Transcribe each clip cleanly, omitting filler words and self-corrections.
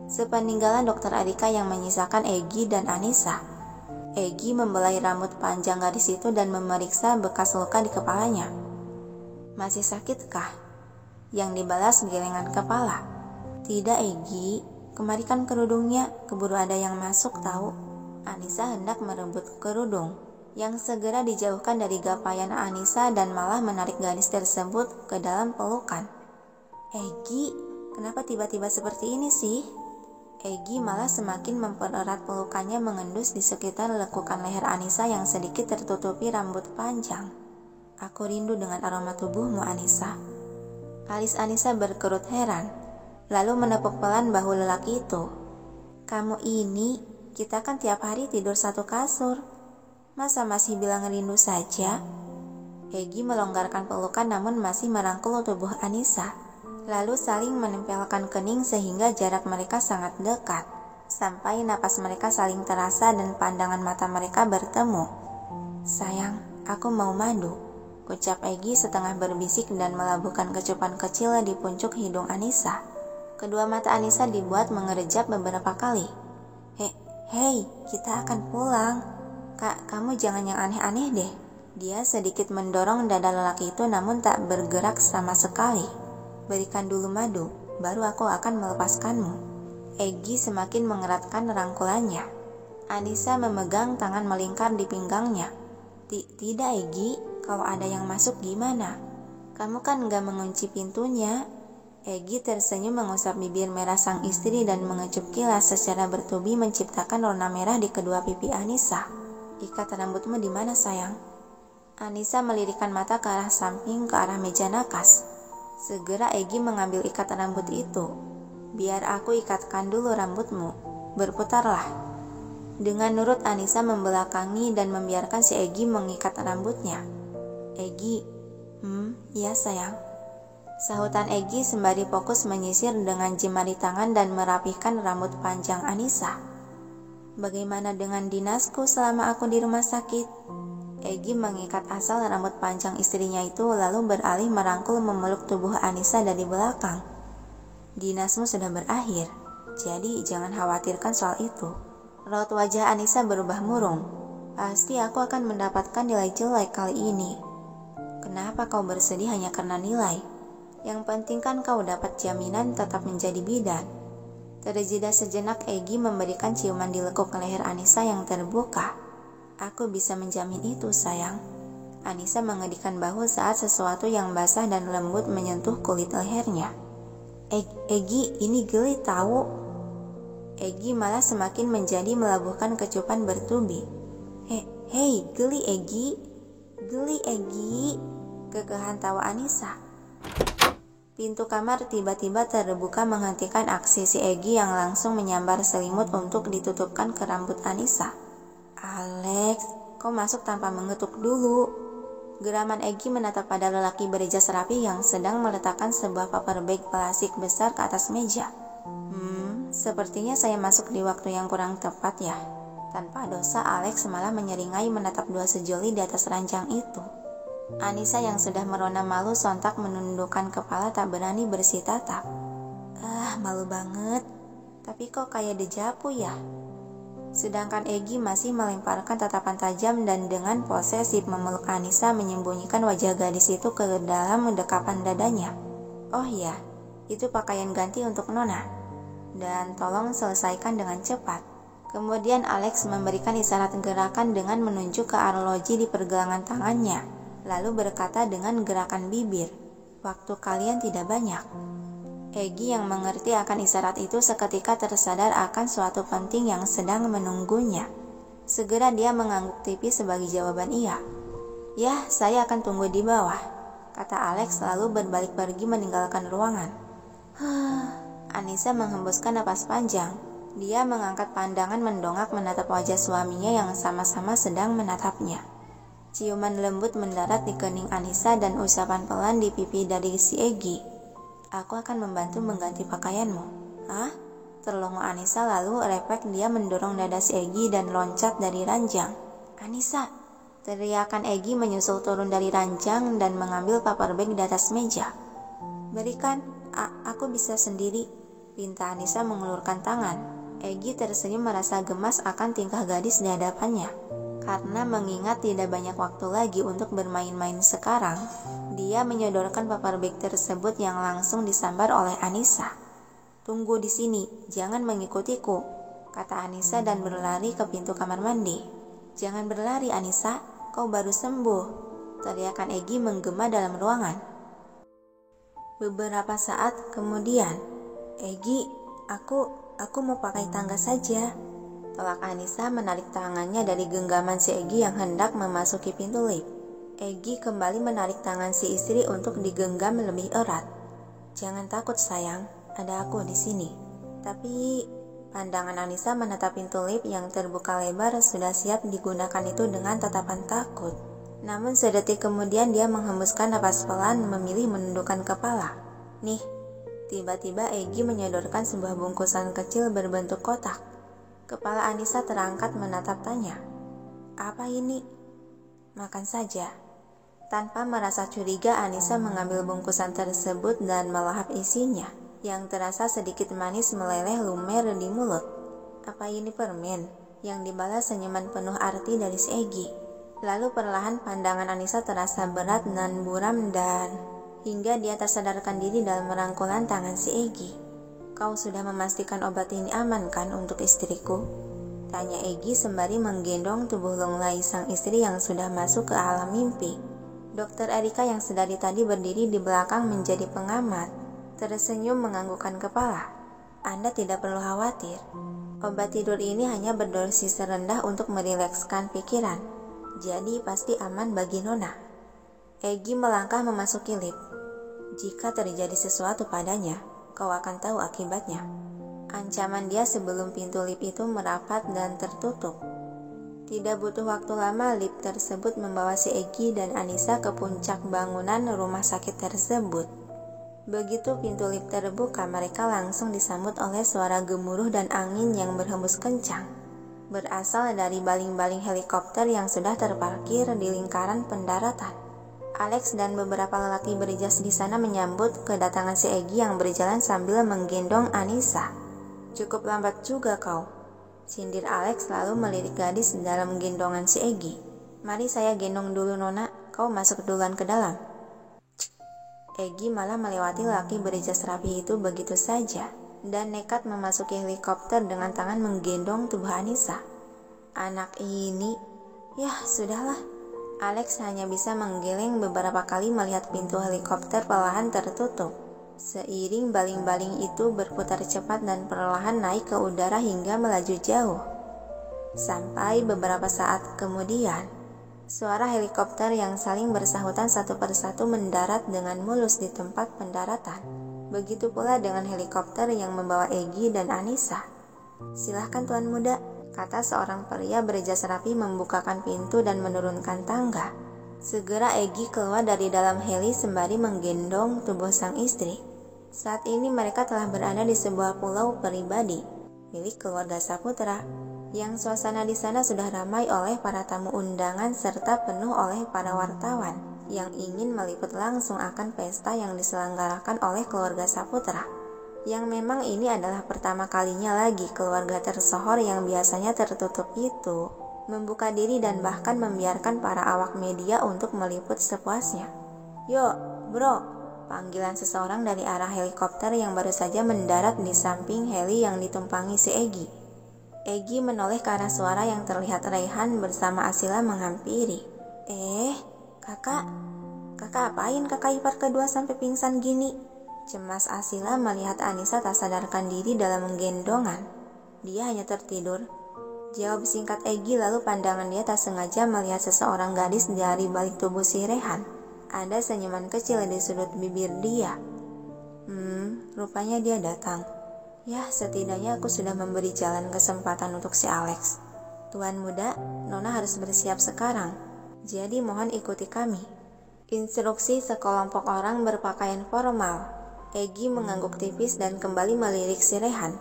Sepeninggalan Dokter Arika yang menyisakan Egy dan Anissa. Egy membelai rambut panjang gadis itu dan memeriksa bekas luka di kepalanya. "Masih sakitkah?" Yang dibalas gelengan kepala. "Tidak, Egy. Kemarikan kerudungnya, keburu ada yang masuk tahu." Anissa hendak merebut kerudung, yang segera dijauhkan dari gapaian Anissa dan malah menarik gadis tersebut ke dalam pelukan. "Egy, kenapa tiba-tiba seperti ini sih?" Egy malah semakin mempererat pelukannya mengendus di sekitar lekukan leher Anissa yang sedikit tertutupi rambut panjang. "Aku rindu dengan aroma tubuhmu, Anissa." Alis Anissa berkerut heran, lalu menepuk pelan bahu lelaki itu. "Kamu ini, kita kan tiap hari tidur satu kasur. Masa masih bilang rindu saja?" Egy melonggarkan pelukan namun masih merangkul tubuh Anissa, lalu saling menempelkan kening sehingga jarak mereka sangat dekat, sampai napas mereka saling terasa dan pandangan mata mereka bertemu. "Sayang, aku mau madu," ucap Egy setengah berbisik dan melabuhkan kecupan kecil di puncuk hidung Anissa. Kedua mata Anissa dibuat mengerejap beberapa kali. Hei, kita akan pulang. Kak, kamu jangan yang aneh-aneh deh." Dia sedikit mendorong dada lelaki itu namun tak bergerak sama sekali. "Berikan dulu madu, baru aku akan melepaskanmu." Egy semakin mengeratkan rangkulannya. Anissa memegang tangan melingkar di pinggangnya. Tidak, Egy, kalau ada yang masuk gimana? Kamu kan gak mengunci pintunya." Egy tersenyum mengusap bibir merah sang istri dan mengecup kilas secara bertubi menciptakan warna merah di kedua pipi Anissa. "Ikat rambutmu di mana, sayang?" Anissa melirikkan mata ke arah samping, ke arah meja nakas. Segera Egy mengambil ikat rambut itu. "Biar aku ikatkan dulu rambutmu, berputarlah." Dengan nurut Anissa membelakangi dan membiarkan si Egy mengikat rambutnya. "Egy, iya sayang," sahutan Egy sembari fokus menyisir dengan jemari tangan dan merapihkan rambut panjang Anissa. "Bagaimana dengan dinasku selama aku di rumah sakit?" Egy mengikat asal rambut panjang istrinya itu lalu beralih merangkul memeluk tubuh Anissa dari belakang. "Dinasmu sudah berakhir, jadi jangan khawatirkan soal itu." Raut wajah Anissa berubah murung. "Pasti aku akan mendapatkan nilai jelek kali ini." "Kenapa kau bersedih hanya karena nilai? Yang penting kan kau dapat jaminan tetap menjadi bidan." Terjeda sejenak, Egy memberikan ciuman di lekuk leher Anissa yang terbuka. "Aku bisa menjamin itu, sayang." Anissa mengedikkan bahu saat sesuatu yang basah dan lembut menyentuh kulit lehernya. Egy, ini geli tahu." Egy malah semakin menjadi melabuhkan kecupan bertubi. Hei, geli Egy. Geli Egy. Kekehan tawa Anissa. Pintu kamar tiba-tiba terbuka menghentikan aksi si Egy yang langsung menyambar selimut untuk ditutupkan ke rambut Anissa. "Alex, kau masuk tanpa mengetuk dulu." Geraman Egy menatap pada lelaki berjas rapi yang sedang meletakkan sebuah paper bag plastik besar ke atas meja. Sepertinya saya masuk di waktu yang kurang tepat ya." Tanpa dosa, Alex malah menyeringai menatap dua sejoli di atas ranjang itu. Anissa yang sudah merona malu sontak menundukkan kepala tak berani bersih-tatap. Malu banget. Tapi kok kayak dejavu ya?" Sedangkan Egy masih melemparkan tatapan tajam dan dengan posesif memeluk Anissa menyembunyikan wajah gadis itu ke dalam dekapan dadanya. "Oh iya, itu pakaian ganti untuk Nona. Dan tolong selesaikan dengan cepat." Kemudian Alex memberikan isyarat gerakan dengan menunjuk ke arloji di pergelangan tangannya, lalu berkata dengan gerakan bibir, "Waktu kalian tidak banyak." Egy yang mengerti akan isyarat itu seketika tersadar akan suatu penting yang sedang menunggunya. Segera dia mengangguk tipis sebagai jawaban iya. "Ya, saya akan tunggu di bawah," kata Alex lalu berbalik pergi meninggalkan ruangan. Anissa menghembuskan napas panjang. Dia mengangkat pandangan mendongak menatap wajah suaminya yang sama-sama sedang menatapnya. Ciuman lembut mendarat di kening Anissa dan usapan pelan di pipi dari si Egy. "Aku akan membantu mengganti pakaianmu." "Hah?" Terlongo Anissa lalu refleks dia mendorong dada si Egy dan loncat dari ranjang. "Anissa!" Teriakan Egy menyusul turun dari ranjang dan mengambil paper bag di atas meja. "Berikan, aku bisa sendiri." pinta Anissa mengulurkan tangan. Egi tersenyum merasa gemas akan tingkah gadis di hadapannya. Karena mengingat tidak banyak waktu lagi untuk bermain-main sekarang, dia menyodorkan paper bag tersebut yang langsung disambar oleh Anissa. "Tunggu di sini, jangan mengikutiku," kata Anissa dan berlari ke pintu kamar mandi. "Jangan berlari Anissa, kau baru sembuh," teriakan Egi menggema dalam ruangan. Beberapa saat kemudian, "Egi, aku mau pakai tangga saja," tolak Anissa menarik tangannya dari genggaman si Egi yang hendak memasuki pintu lift. Egi kembali menarik tangan si istri untuk digenggam lebih erat. "Jangan takut sayang, ada aku di sini." Tapi pandangan Anissa menatap pintu lift yang terbuka lebar sudah siap digunakan itu dengan tatapan takut. Namun sedetik kemudian dia menghembuskan napas pelan memilih menundukkan kepala. "Nih," tiba-tiba Egi menyodorkan sebuah bungkusan kecil berbentuk kotak. Kepala Anissa terangkat menatap tanya. "Apa ini?" "Makan saja." Tanpa merasa curiga, Anissa mengambil bungkusan tersebut dan melahap isinya, yang terasa sedikit manis meleleh lumer di mulut. "Apa ini permen?" yang dibalas senyuman penuh arti dari si Egi. Lalu perlahan pandangan Anissa terasa berat dan buram dan hingga dia tersadarkan diri dalam merangkulan tangan si Egi. "Kau sudah memastikan obat ini aman kan untuk istriku?" tanya Egi sembari menggendong tubuh lunglai sang istri yang sudah masuk ke alam mimpi. Dokter Erika yang sedari tadi berdiri di belakang menjadi pengamat, tersenyum menganggukkan kepala. "Anda tidak perlu khawatir. Obat tidur ini hanya berdosis rendah untuk merilekskan pikiran. Jadi pasti aman bagi Nona." Egi melangkah memasuki lift. "Jika terjadi sesuatu padanya, kau akan tahu akibatnya," ancaman dia sebelum pintu lift itu merapat dan tertutup. Tidak butuh waktu lama, lift tersebut membawa si Egi dan Anissa ke puncak bangunan rumah sakit tersebut. Begitu pintu lift terbuka, mereka langsung disambut oleh suara gemuruh dan angin yang berhembus kencang, berasal dari baling-baling helikopter yang sudah terparkir di lingkaran pendaratan. Alex dan beberapa lelaki berjas di sana menyambut kedatangan si Egi yang berjalan sambil menggendong Anissa. "Cukup lambat juga kau," sindir Alex lalu melirik gadis dalam gendongan si Egi. "Mari saya gendong dulu Nona, kau masuk duluan ke dalam." Cik. Egi malah melewati lelaki berjas rapi itu begitu saja dan nekat memasuki helikopter dengan tangan menggendong tubuh Anissa. Anak ini, ya sudahlah. Alex hanya bisa menggeleng beberapa kali melihat pintu helikopter perlahan tertutup. Seiring baling-baling itu berputar cepat dan perlahan naik ke udara hingga melaju jauh. Sampai beberapa saat kemudian, suara helikopter yang saling bersahutan satu persatu mendarat dengan mulus di tempat pendaratan. Begitu pula dengan helikopter yang membawa Egi dan Anissa. "Silahkan Tuan Muda," kata seorang pria berjas rapi membukakan pintu dan menurunkan tangga. Segera Egi keluar dari dalam heli sembari menggendong tubuh sang istri. Saat ini mereka telah berada di sebuah pulau pribadi milik keluarga Saputra, yang suasana di sana sudah ramai oleh para tamu undangan serta penuh oleh para wartawan yang ingin meliput langsung akan pesta yang diselenggarakan oleh keluarga Saputra. Yang memang ini adalah pertama kalinya lagi keluarga tersohor yang biasanya tertutup itu membuka diri dan bahkan membiarkan para awak media untuk meliput sepuasnya. "Yo, bro," panggilan seseorang dari arah helikopter yang baru saja mendarat di samping heli yang ditumpangi si Egi. Egi menoleh ke arah suara yang terlihat Raihan bersama Asila menghampiri. Kakak apain kakak ipar kedua sampai pingsan gini?" Cemas Asila melihat Anissa tak sadarkan diri dalam menggendongan. "Dia hanya tertidur," jawab singkat Egi, lalu pandangan dia tak sengaja melihat seseorang gadis dari balik tubuh si Rehan. Ada senyuman kecil di sudut bibir dia. Rupanya dia datang. Ya, setidaknya aku sudah memberi jalan kesempatan untuk si Alex. Tuan Muda, Nona harus bersiap sekarang. Jadi mohon ikuti kami. Instruksi sekelompok orang berpakaian formal. Egi mengangguk tipis dan kembali melirik si Rehan.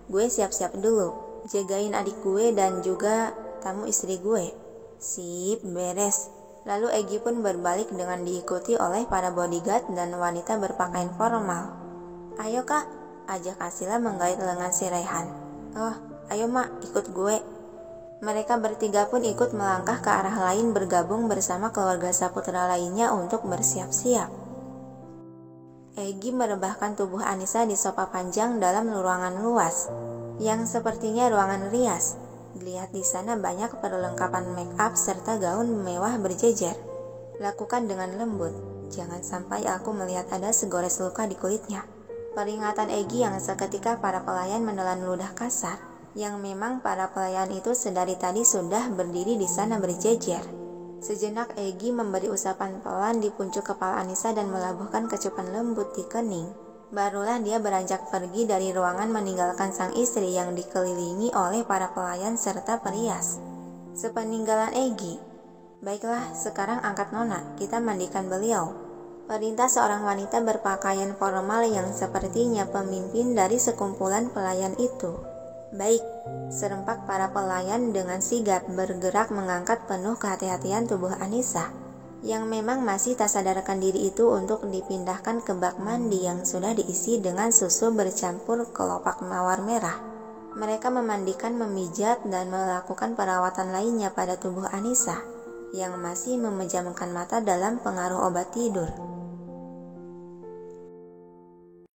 "Gue siap-siap dulu. Jagain adik gue dan juga tamu istri gue." "Sip, beres." Lalu Egi pun berbalik dengan diikuti oleh para bodyguard dan wanita berpakaian formal. "Ayo kak, ajak Asila menggait lengan si Raihan. "Oh, ayo mak, ikut gue." Mereka bertiga pun ikut melangkah ke arah lain bergabung bersama keluarga Saputra lainnya untuk bersiap-siap. Egi merebahkan tubuh Anissa di sofa panjang dalam ruangan luas, yang sepertinya ruangan rias. Dilihat di sana banyak perlengkapan make up serta gaun mewah berjejer. "Lakukan dengan lembut, jangan sampai aku melihat ada segores luka di kulitnya." Peringatan Egi yang seketika para pelayan menelan ludah kasar, yang memang para pelayan itu sedari tadi sudah berdiri di sana berjejer. Sejenak Egi memberi usapan pelan di puncuk kepala Anissa dan melabuhkan kecupan lembut di kening. Barulah dia beranjak pergi dari ruangan meninggalkan sang istri yang dikelilingi oleh para pelayan serta perias. Sepeninggalan Egi, "Baiklah, sekarang angkat Nona, kita mandikan beliau," perintah seorang wanita berpakaian formal yang sepertinya pemimpin dari sekumpulan pelayan itu. "Baik," serempak para pelayan dengan sigap bergerak mengangkat penuh kehati-hatian tubuh Anissa, yang memang masih tak sadarkan diri itu untuk dipindahkan ke bak mandi yang sudah diisi dengan susu bercampur kelopak mawar merah. Mereka memandikan, memijat, dan melakukan perawatan lainnya pada tubuh Anissa, yang masih memejamkan mata dalam pengaruh obat tidur.